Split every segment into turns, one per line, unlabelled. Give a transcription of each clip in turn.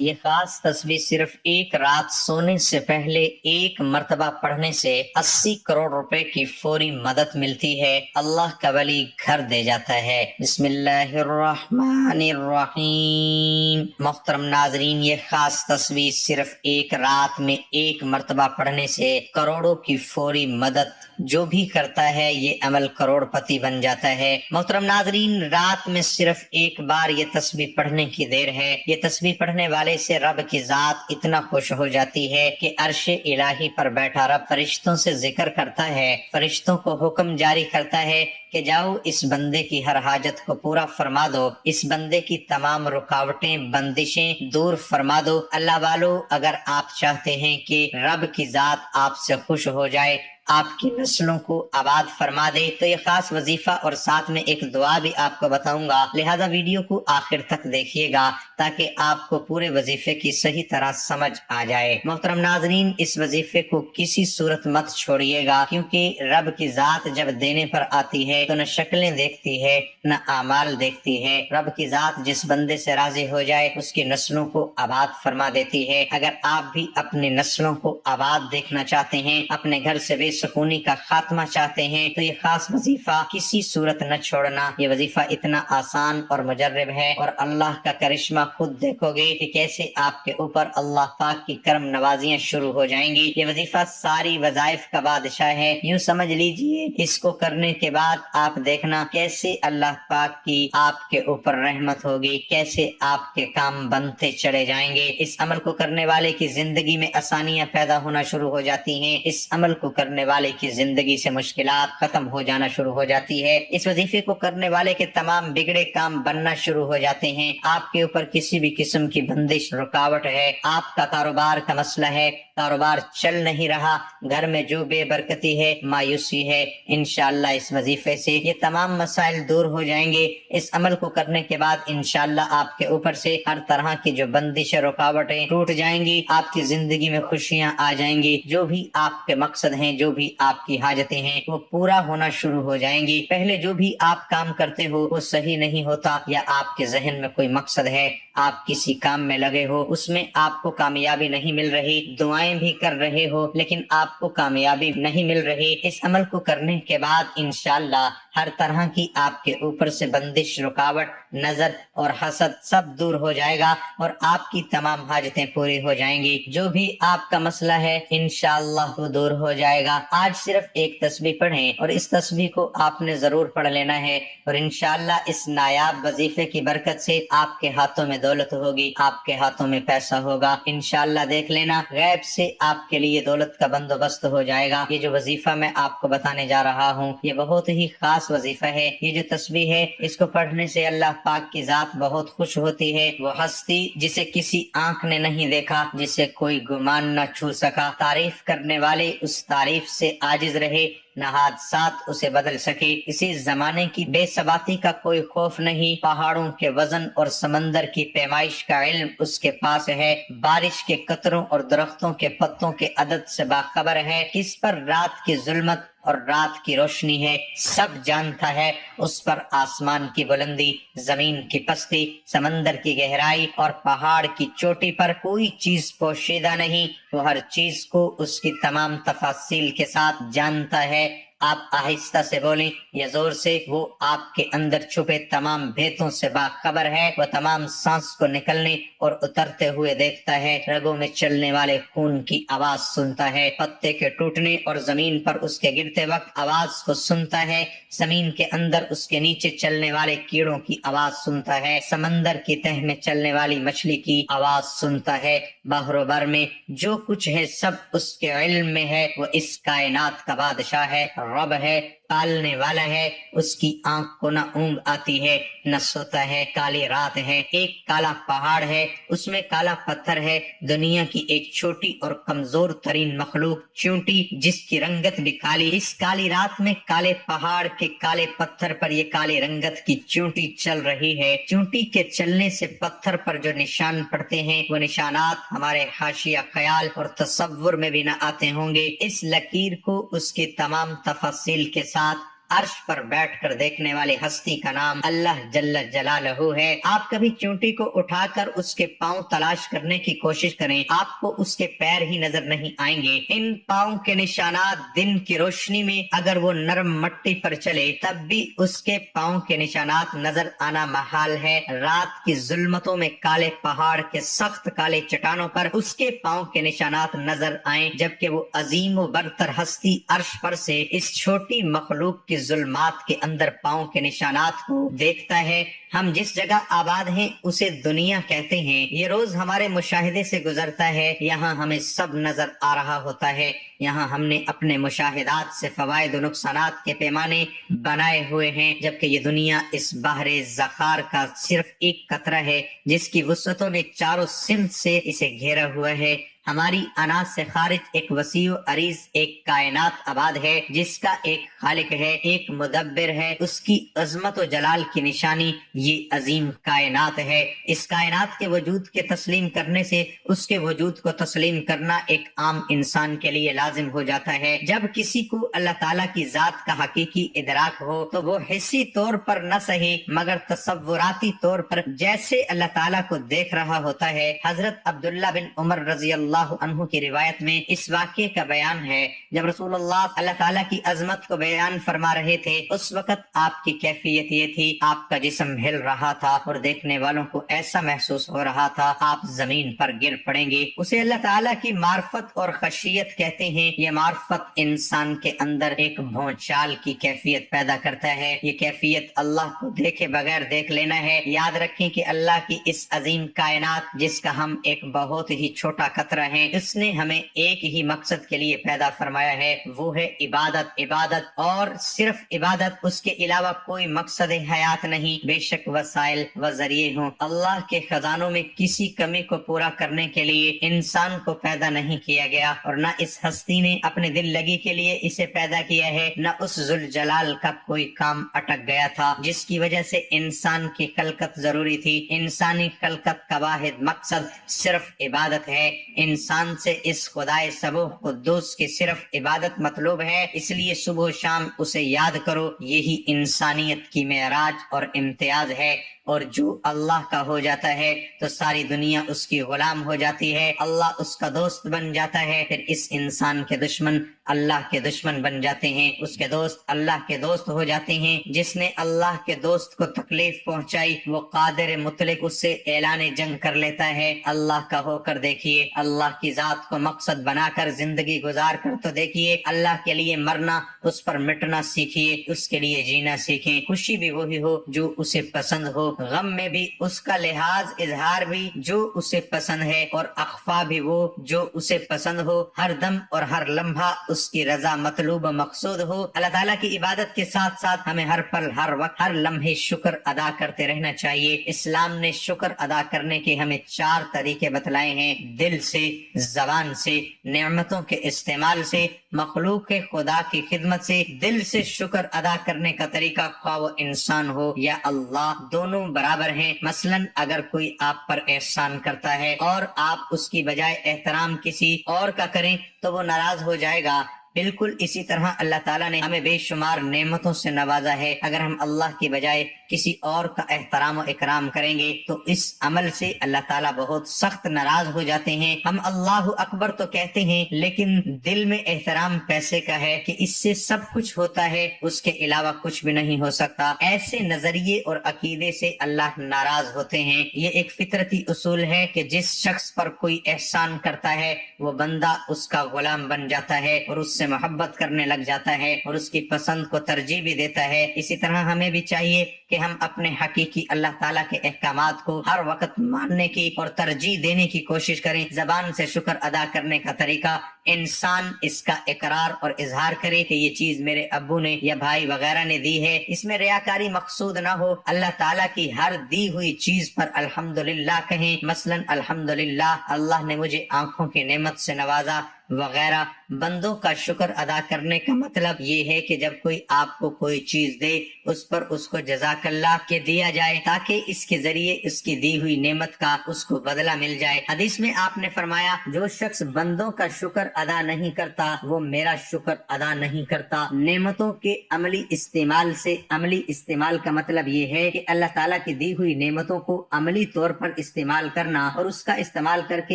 یہ خاص تصویر صرف ایک رات سونے سے پہلے ایک مرتبہ پڑھنے سے 80 کروڑ روپے کی فوری مدد ملتی ہے۔ اللہ کا ولی گھر دے جاتا ہے۔ بسم اللہ الرحمن الرحیم۔ محترم ناظرین، یہ خاص تصویر صرف ایک رات میں ایک مرتبہ پڑھنے سے کروڑوں کی فوری مدد جو بھی کرتا ہے یہ عمل کروڑ پتی بن جاتا ہے۔ محترم ناظرین، رات میں صرف ایک بار یہ تسبیح پڑھنے کی دیر ہے۔ یہ تسبیح پڑھنے والے سے رب کی ذات اتنا خوش ہو جاتی ہے کہ عرش الہی پر بیٹھا رب فرشتوں سے ذکر کرتا ہے، فرشتوں کو حکم جاری کرتا ہے کہ جاؤ اس بندے کی ہر حاجت کو پورا فرما دو، اس بندے کی تمام رکاوٹیں بندشیں دور فرما دو۔ اللہ والو، اگر آپ چاہتے ہیں کہ رب کی ذات آپ سے خوش ہو جائے، آپ کی نسلوں کو آباد فرما دے، تو یہ خاص وظیفہ اور ساتھ میں ایک دعا بھی آپ کو بتاؤں گا، لہذا ویڈیو کو آخر تک دیکھیے گا تاکہ آپ کو پورے وظیفے کی صحیح طرح سمجھ آ جائے۔ محترم ناظرین، اس وظیفے کو کسی صورت مت چھوڑیے گا، کیونکہ رب کی ذات جب دینے پر آتی ہے تو نہ شکلیں دیکھتی ہے نہ اعمال دیکھتی ہے۔ رب کی ذات جس بندے سے راضی ہو جائے اس کی نسلوں کو آباد فرما دیتی ہے۔ اگر آپ بھی اپنی نسلوں کو آباد دیکھنا چاہتے ہیں، اپنے گھر سے بے سکونی کا خاتمہ چاہتے ہیں، تو یہ خاص وظیفہ کسی صورت نہ چھوڑنا۔ یہ وظیفہ اتنا آسان اور مجرب ہے، اور اللہ کا کرشمہ خود دیکھو گے کہ کیسے آپ کے اوپر اللہ پاک کی کرم نوازیاں شروع ہو جائیں گی۔ یہ وظیفہ ساری وظائف کا بادشاہ ہے، یوں سمجھ لیجئے اس کو کرنے کے بعد آپ دیکھنا کیسے اللہ پاک کی آپ کے اوپر رحمت ہوگی، کیسے آپ کے کام بنتے چلے جائیں گے۔ اس عمل کو کرنے والے کی زندگی میں آسانیاں پیدا ہونا شروع ہو جاتی ہیں، اس عمل کو کرنے والے کی زندگی سے مشکلات ختم ہو جانا شروع ہو جاتی ہے، اس وظیفے کو کرنے والے کے تمام بگڑے کام بننا شروع ہو جاتے ہیں۔ آپ کے اوپر کسی بھی قسم کی بندش رکاوٹ ہے، آپ کا کاروبار کا مسئلہ ہے، کاروبار چل نہیں رہا، گھر میں جو بے برکتی ہے، مایوسی ہے، انشاءاللہ اس وظیفے سے یہ تمام مسائل دور ہو جائیں گے۔ اس عمل کو کرنے کے بعد انشاءاللہ آپ کے اوپر سے ہر طرح کی جو بندش رکاوٹیں ٹوٹ جائیں گی، آپ کی زندگی میں خوشیاں آ جائیں گی، جو بھی آپ کے مقصد ہیں، جو بھی آپ کی حاجتیں ہیں وہ پورا ہونا شروع ہو جائیں گی۔ پہلے جو بھی آپ کام کرتے ہو وہ صحیح نہیں ہوتا، یا آپ کے ذہن میں کوئی مقصد ہے، آپ کسی کام میں لگے ہو، اس میں آپ کو کامیابی نہیں مل رہی، دعائیں بھی کر رہے ہو لیکن آپ کو کامیابی نہیں مل رہی، اس عمل کو کرنے کے بعد انشاءاللہ ہر طرح کی آپ کے اوپر سے بندش، رکاوٹ، نظر اور حسد سب دور ہو جائے گا، اور آپ کی تمام حاجتیں پوری ہو جائیں گی۔ جو بھی آپ کا مسئلہ ہے انشاءاللہ وہ دور ہو جائے گا۔ آج صرف ایک تسبیح پڑھیں، اور اس تسبیح کو آپ نے ضرور پڑھ لینا ہے، اور انشاءاللہ اس نایاب وظیفے کی برکت سے آپ کے ہاتھوں میں دولت ہوگی، آپ کے ہاتھوں میں پیسہ ہوگا۔ انشاءاللہ دیکھ لینا غیب سے آپ کے لیے دولت کا بندوبست ہو جائے گا۔ یہ جو وظیفہ میں آپ کو بتانے جا رہا ہوں یہ بہت ہی خاص وظیفہ ہے۔ یہ جو تسبیح ہے اس کو پڑھنے سے اللہ پاک کی ذات بہت خوش ہوتی ہے۔ وہ ہستی جسے کسی آنکھ نے نہیں دیکھا، جسے کوئی گمان نہ چھو سکا، تعریف کرنے والے اس تعریف سے عاجز رہے، نہ حادثات اسے بدل سکے۔ اسی زمانے کی بے ثباتی کا کوئی خوف نہیں، پہاڑوں کے وزن اور سمندر کی پیمائش کا علم اس کے پاس ہے، بارش کے قطروں اور درختوں کے پتوں کے عدد سے باخبر ہے، کس پر رات کی ظلمت اور رات کی روشنی ہے سب جانتا ہے، اس پر آسمان کی بلندی، زمین کی پستی، سمندر کی گہرائی اور پہاڑ کی چوٹی پر کوئی چیز پوشیدہ نہیں، وہ ہر چیز کو اس کی تمام تفاصیل کے ساتھ جانتا ہے۔ آپ آہستہ سے بولیں یا زور سے، وہ آپ کے اندر چھپے تمام بھیتوں سے باخبر ہے، وہ تمام سانس کو نکلنے اور اترتے ہوئے دیکھتا ہے، رگوں میں چلنے والے خون کی آواز سنتا ہے، پتے کے ٹوٹنے اور زمین پر اس کے گرتے وقت آواز کو سنتا ہے، زمین کے اندر اس کے نیچے چلنے والے کیڑوں کی آواز سنتا ہے، سمندر کی تہ میں چلنے والی مچھلی کی آواز سنتا ہے، بحر و بر میں جو کچھ ہے سب اس کے علم میں ہے۔ وہ اس کائنات کا بادشاہ ہے، رب ہے، پالنے والا ہے، اس کی آنکھ کو نہ اونگ آتی ہے نہ سوتا ہے، کالی رات ہے، ایک کالا پہاڑ ہے، اس میں کالا پتھر ہے، دنیا کی ایک چھوٹی اور کمزور ترین مخلوق چونٹی جس کی رنگت بھی کالی، اس کالی رات میں کالے پہاڑ کے کالے پتھر پر یہ کالی رنگت کی چونٹی چل رہی ہے۔ چونٹی کے چلنے سے پتھر پر جو نشان پڑتے ہیں وہ نشانات ہمارے حاشیہ خیال اور تصور میں بھی نہ آتے ہوں گے۔ اس لکیر کو اس کی تمام تفاصیل کے ساتھ عرش پر بیٹھ کر دیکھنے والے ہستی کا نام اللہ جل جلالہ ہے۔ آپ کبھی چونٹی کو اٹھا کر اس کے پاؤں تلاش کرنے کی کوشش کریں، آپ کو اس کے پیر ہی نظر نہیں آئیں گے۔ ان پاؤں کے نشانات دن کی روشنی میں اگر وہ نرم مٹی پر چلے تب بھی اس کے پاؤں کے نشانات نظر آنا محال ہے۔ رات کی ظلمتوں میں کالے پہاڑ کے سخت کالے چٹانوں پر اس کے پاؤں کے نشانات نظر آئیں، جبکہ وہ عظیم و برتر ہستی عرش پر سے اس چھوٹی مخلوق کی ظلمات کے اندر پاؤں کے نشانات کو دیکھتا ہے۔ ہم جس جگہ آباد ہیں اسے دنیا کہتے ہیں۔ یہ روز ہمارے مشاہدے سے گزرتا ہے، یہاں ہمیں سب نظر آ رہا ہوتا ہے۔ یہاں ہم نے اپنے مشاہدات سے فوائد و نقصانات کے پیمانے بنائے ہوئے ہیں، جبکہ یہ دنیا اس بحر ذخار کا صرف ایک قطرہ ہے جس کی وسعتوں نے چاروں سمت سے اسے گھیرا ہوا ہے۔ ہماری انا سے خارج ایک وسیع و عریض ایک کائنات آباد ہے جس کا ایک خالق ہے، ایک مدبر ہے۔ اس کی عظمت و جلال کی نشانی یہ عظیم کائنات ہے۔ اس کائنات کے وجود کے تسلیم کرنے سے اس کے وجود کو تسلیم کرنا ایک عام انسان کے لیے لازم ہو جاتا ہے۔ جب کسی کو اللہ تعالیٰ کی ذات کا حقیقی ادراک ہو تو وہ حسی طور پر نہ صحیح مگر تصوراتی طور پر جیسے اللہ تعالیٰ کو دیکھ رہا ہوتا ہے۔ حضرت عبداللہ بن عمر رضی اللہ عنہ کی روایت میں اس واقعے کا بیان ہے، جب رسول اللہ تعالیٰ کی عظمت کو بیان فرما رہے تھے اس وقت آپ کی کیفیت یہ تھی، آپ کا جسم ہل رہا تھا اور دیکھنے والوں کو ایسا محسوس ہو رہا تھا آپ زمین پر گر پڑیں گے۔ اسے اللہ تعالیٰ کی معرفت اور خشیت کہتے ہیں۔ یہ معرفت انسان کے اندر ایک بھونچال کی کیفیت پیدا کرتا ہے۔ یہ کیفیت اللہ کو دیکھے بغیر دیکھ لینا ہے۔ یاد رکھیں کہ اللہ کی اس عظیم کائنات جس کا ہم ایک بہت ہی چھوٹا قطرہ ہیں، اس نے ہمیں ایک ہی مقصد کے لیے پیدا فرمایا ہے، وہ ہے عبادت۔ عبادت اور صرف عبادت، اس کے علاوہ کوئی مقصد حیات نہیں، بے شک وسائل و ذریعے ہوں۔ اللہ کے خزانوں میں کسی کمی کو پورا کرنے کے لیے انسان کو پیدا نہیں کیا گیا، اور نہ اس ہستی نے اپنے دل لگی کے لیے اسے پیدا کیا ہے، نہ اس ذوالجلال کا کوئی کام اٹک گیا تھا جس کی وجہ سے انسان کی خلقت ضروری تھی۔ انسانی خلقت کا واحد مقصد صرف عبادت ہے۔ انسان سے اس خدائے سبوح قدوس کی صرف عبادت مطلوب ہے، اس لیے صبح و شام اسے یاد کرو۔ یہی انسانیت کی معراج اور امتیاز ہے، اور جو اللہ کا ہو جاتا ہے تو ساری دنیا اس کی غلام ہو جاتی ہے، اللہ اس کا دوست بن جاتا ہے۔ پھر اس انسان کے دشمن اللہ کے دشمن بن جاتے ہیں، اس کے دوست اللہ کے دوست ہو جاتے ہیں۔ جس نے اللہ کے دوست کو تکلیف پہنچائی وہ قادر مطلق اس سے اعلان جنگ کر لیتا ہے۔ اللہ کا ہو کر دیکھیے، اللہ کی ذات کو مقصد بنا کر زندگی گزار کر تو دیکھیے۔ اللہ کے لیے مرنا، اس پر مٹنا سیکھیے، اس کے لیے جینا سیکھیں۔ خوشی بھی وہی ہو جو اسے پسند ہو، غم میں بھی اس کا لحاظ اظہار بھی جو اسے پسند ہے، اور اخفا بھی وہ جو اسے پسند ہو۔ ہر دم اور ہر لمحہ اس کی رضا مطلوب و مقصود ہو۔ اللہ تعالیٰ کی عبادت کے ساتھ ساتھ ہمیں ہر پل، ہر وقت، ہر لمحے شکر ادا کرتے رہنا چاہیے۔ اسلام نے شکر ادا کرنے کے ہمیں 4 طریقے بتلائے ہیں، دل سے، زبان سے، نعمتوں کے استعمال سے، مخلوق خدا کی خدمت سے۔ دل سے شکر ادا کرنے کا طریقہ خواہ وہ انسان ہو یا اللہ، دونوں برابر ہیں۔ مثلا اگر کوئی آپ پر احسان کرتا ہے اور آپ اس کی بجائے احترام کسی اور کا کریں تو وہ ناراض ہو جائے گا۔ بالکل اسی طرح اللہ تعالیٰ نے ہمیں بے شمار نعمتوں سے نوازا ہے، اگر ہم اللہ کی بجائے کسی اور کا احترام و اکرام کریں گے تو اس عمل سے اللہ تعالیٰ بہت سخت ناراض ہو جاتے ہیں۔ ہم اللہ اکبر تو کہتے ہیں لیکن دل میں احترام پیسے کا ہے کہ اس سے سب کچھ ہوتا ہے، اس کے علاوہ کچھ بھی نہیں ہو سکتا۔ ایسے نظریے اور عقیدے سے اللہ ناراض ہوتے ہیں۔ یہ ایک فطرتی اصول ہے کہ جس شخص پر کوئی احسان کرتا ہے وہ بندہ اس کا غلام بن جاتا ہے اور اس سے محبت کرنے لگ جاتا ہے اور اس کی پسند کو ترجیح بھی دیتا ہے۔ اسی طرح ہمیں بھی چاہیے کہ ہم اپنے حقیقی اللہ تعالیٰ کے احکامات کو ہر وقت ماننے کی اور ترجیح دینے کی کوشش کریں۔ زبان سے شکر ادا کرنے کا طریقہ، انسان اس کا اقرار اور اظہار کرے کہ یہ چیز میرے ابو نے یا بھائی وغیرہ نے دی ہے، اس میں ریاکاری مقصود نہ ہو۔ اللہ تعالیٰ کی ہر دی ہوئی چیز پر الحمدللہ کہیں، مثلا الحمدللہ اللہ نے مجھے آنکھوں کی نعمت سے نوازا وغیرہ۔ بندوں کا شکر ادا کرنے کا مطلب یہ ہے کہ جب کوئی آپ کو کوئی چیز دے اس پر اس کو جزاک اللہ کے دیا جائے تاکہ اس کے ذریعے اس کی دی ہوئی نعمت کا اس کو بدلہ مل جائے۔ حدیث میں آپ نے فرمایا جو شخص بندوں کا شکر ادا نہیں کرتا وہ میرا شکر ادا نہیں کرتا۔ نعمتوں کے عملی استعمال کا مطلب یہ ہے کہ اللہ تعالیٰ کی دی ہوئی نعمتوں کو عملی طور پر استعمال کرنا اور اس کا استعمال کر کے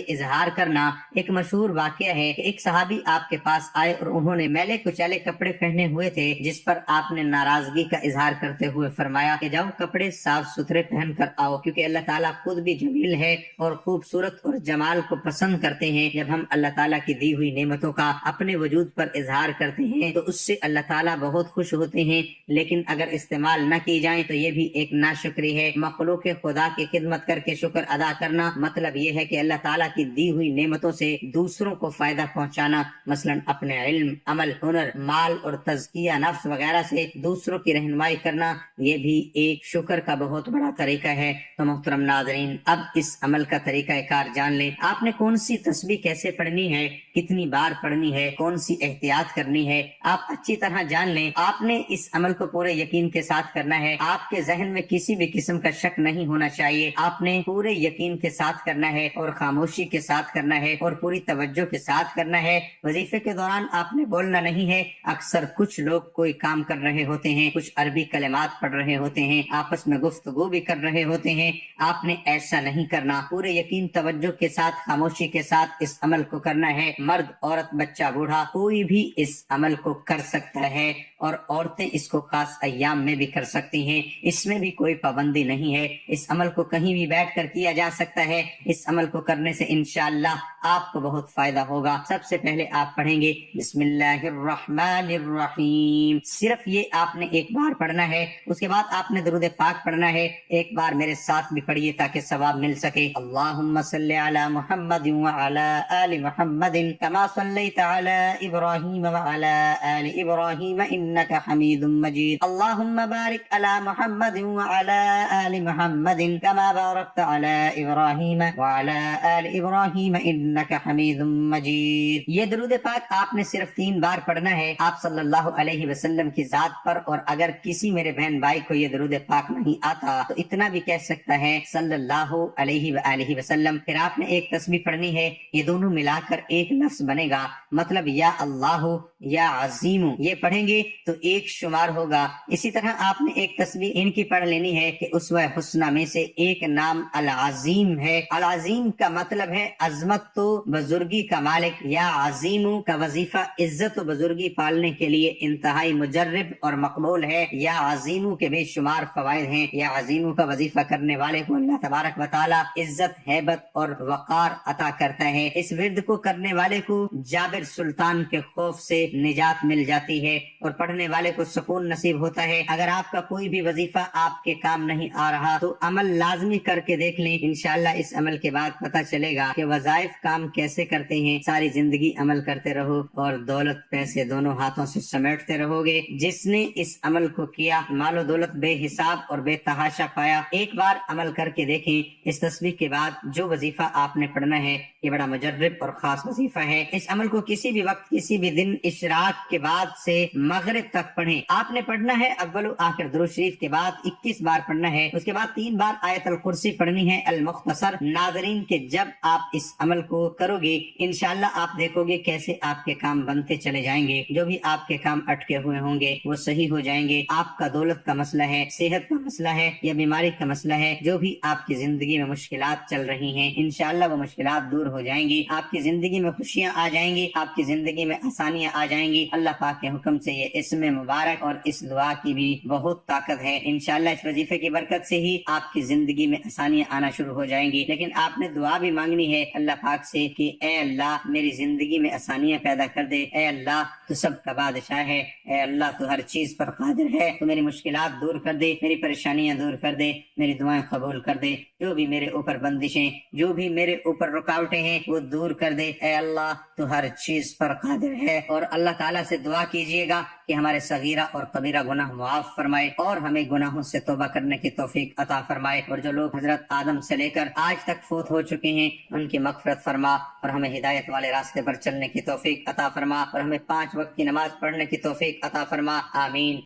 اظہار کرنا۔ ایک مشہور واقعہ ہے کہ ایک صحابی آپ کے پاس آئے اور انہوں نے میلے کچیلے کپڑے پہنے ہوئے تھے، جس پر آپ نے ناراضگی کا اظہار کرتے ہوئے فرمایا کہ جاؤ کپڑے صاف ستھرے پہن کر آؤ، کیونکہ اللہ تعالیٰ خود بھی جمیل ہے اور خوبصورت اور جمال کو پسند کرتے ہیں۔ جب ہم اللہ تعالیٰ کی دی ہوئی نعمتوں کا اپنے وجود پر اظہار کرتے ہیں تو اس سے اللہ تعالیٰ بہت خوش ہوتے ہیں، لیکن اگر استعمال نہ کی جائیں تو یہ بھی ایک ناشکری ہے۔ مخلوق خدا کی خدمت کر کے شکر ادا کرنا مطلب یہ ہے کہ اللہ تعالیٰ کی دی ہوئی نعمتوں سے دوسروں کو فائدہ پہنچانا، مثلا اپنے علم، عمل، ہنر، مال اور تزکیہ نفس وغیرہ سے دوسروں کی رہنمائی کرنا، یہ بھی ایک شکر کا بہت بڑا طریقہ ہے۔ تو محترم ناظرین، اب اس عمل کا طریقہ کار جان لیں۔ آپ نے کون سی تسبیح کیسے پڑھنی ہے، کتنی بار پڑھنی ہے، کون سی احتیاط کرنی ہے، آپ اچھی طرح جان لیں۔ آپ نے اس عمل کو پورے یقین کے ساتھ کرنا ہے، آپ کے ذہن میں کسی بھی قسم کا شک نہیں ہونا چاہیے۔ آپ نے پورے یقین کے ساتھ کرنا ہے اور خاموشی کے ساتھ کرنا ہے اور پوری توجہ کے ساتھ کرنا ہے۔ وظیفے کے دوران آپ نے بولنا نہیں ہے۔ اکثر کچھ لوگ کوئی کام کر رہے ہوتے ہیں، کچھ عربی کلمات پڑھ رہے ہوتے ہیں، آپس میں گفتگو بھی کر رہے ہوتے ہیں۔ آپ نے ایسا نہیں کرنا، پورے یقین، توجہ کے ساتھ، خاموشی کے ساتھ اس عمل کو کرنا ہے۔ مرد، عورت، بچہ، بوڑھا، کوئی بھی اس عمل کو کر سکتا ہے اور عورتیں اس کو خاص ایام میں بھی کر سکتی ہیں، اس میں بھی کوئی پابندی نہیں ہے۔ اس عمل کو کہیں بھی بیٹھ کر کیا جا سکتا ہے۔ اس عمل کو کرنے سے انشاءاللہ آپ کو بہت فائدہ ہوگا۔ سب سے پہلے آپ پڑھیں گے بسم اللہ الرحمن الرحیم، صرف یہ آپ نے ایک بار پڑھنا ہے۔ اس کے بعد آپ نے درود پاک پڑھنا ہے، ایک بار میرے ساتھ بھی پڑھیے تاکہ ثواب مل سکے۔ اللہم صلی علی محمد وعلی آل محمد کما صلیت علی ابراہیم وعلی آل ابراہیم انک حمید مجید۔ اللہم بارک علی محمد وعلی آل محمد کما بارکت علی ابراہیم وعلی آل ابراہیم انک حمید مجید۔ یہ درود پاک آپ نے صرف 3 بار پڑھنا ہے آپ صلی اللہ علیہ وسلم کی ذات پر، اور اگر کسی میرے بہن بھائی کو یہ درود پاک نہیں آتا تو اتنا بھی کہہ سکتا ہے صلی اللہ علیہ وآلہ وسلم۔ پھر آپ نے ایک تسبیح پڑھنی ہے، یہ دونوں ملا کر ایک لفظ بنے گا، مطلب یا اللہ یا عظیم، یہ پڑھیں گے تو ایک شمار ہوگا۔ اسی طرح آپ نے ایک تسبیح ان کی پڑھ لینی ہے کہ اسوہ حسنہ میں سے ایک نام العظیم ہے۔ العظیم کا مطلب ہے عظمت تو بزرگی کا مالک، یا عظیم کا وظیفہ عزت و بزرگی پالنے کے لیے انتہائی مجرب اور مقبول ہے۔ یا عظیم کے بے شمار فوائد ہیں۔ یا عظیم کا وظیفہ کرنے والے کو اللہ تبارک و تعالی عزت، ہیبت اور وقار عطا کرتا ہے۔ اس ورد کو کرنے والے کو جابر سلطان کے خوف سے نجات مل جاتی ہے اور پڑھنے والے کو سکون نصیب ہوتا ہے۔ اگر آپ کا کوئی بھی وظیفہ آپ کے کام نہیں آ رہا تو عمل لازمی کر کے دیکھ لیں، انشاءاللہ اس عمل کے بعد پتہ چلے گا کہ وظائف کام کیسے کرتے ہیں۔ ساری زندگی عمل کرتے رہو اور دولت پیسے دونوں ہاتھوں سے سمیٹتے رہو گے۔ جس نے اس عمل کو کیا مال و دولت بے حساب اور بے تحاشا پایا۔ ایک بار عمل کر کے دیکھیں۔ اس تسبیح کے بعد جو وظیفہ آپ نے پڑھنا ہے یہ بڑا مجرب اور خاص وظیفہ ہے۔ اس عمل کو کسی بھی وقت، کسی بھی دن، اشراق کے بعد سے مغرب تک پڑھیں۔ آپ نے پڑھنا ہے اول و آخر درود شریف کے بعد 21 بار پڑھنا ہے۔ اس کے بعد 3 بار آیت الکرسی پڑھنی ہے المختصر۔ ناظرین کہ جب آپ اس عمل کو کرو گے انشاءاللہ آپ دیکھو گے کیسے آپ کے کام بنتے چلے جائیں گے۔ جو بھی آپ کے کام اٹکے ہوئے ہوں گے وہ صحیح ہو جائیں گے۔ آپ کا دولت کا مسئلہ ہے، صحت کا مسئلہ ہے یا بیماری کا مسئلہ ہے، جو بھی آپ کی زندگی میں مشکلات چل رہی ہیں انشاءاللہ وہ مشکلات دور ہو جائیں گی۔ آپ کی زندگی میں خوشیاں آ جائیں گی، آپ کی زندگی میں آسانیاں آ جائیں گی۔ اللہ پاک کے حکم سے یہ اسم مبارک اور اس دعا کی بھی بہت طاقت ہے۔ انشاءاللہ اس وظیفے کی برکت سے ہی آپ کی زندگی میں آسانیاں آنا شروع ہو جائیں گی۔ لیکن آپ نے دعا بھی مانگنی ہے اللہ پاک سے کہ اے اللہ میری زندگی میں آسانیاں پیدا کر دے، اے اللہ تو سب کا بادشاہ ہے، اے اللہ تو ہر چیز پر قادر ہے، تو میری مشکلات دور کر دے، میری پریشانیاں دور کر دے، میری دعائیں قبول کر دے، جو بھی میرے اوپر بندشیں، جو بھی میرے اوپر رکاوٹیں ہیں وہ دور کر دے، اے اللہ تو ہر چیز پر قادر ہے۔ اور اللہ تعالیٰ سے دعا کیجیے گا کہ ہمارے صغیرہ اور کبیرہ گناہ معاف فرمائے اور ہمیں گناہوں سے توبہ کرنے کی توفیق عطا فرمائے، اور جو لوگ حضرت آدم سے لے کر آج تک فوت ہو چکے ہیں ان کی مغفرت فرما اور ہمیں ہدایت والے راستے پر چلنے کی توفیق عطا فرما اور ہمیں 5 وقت کی نماز پڑھنے کی توفیق عطا فرما، آمین۔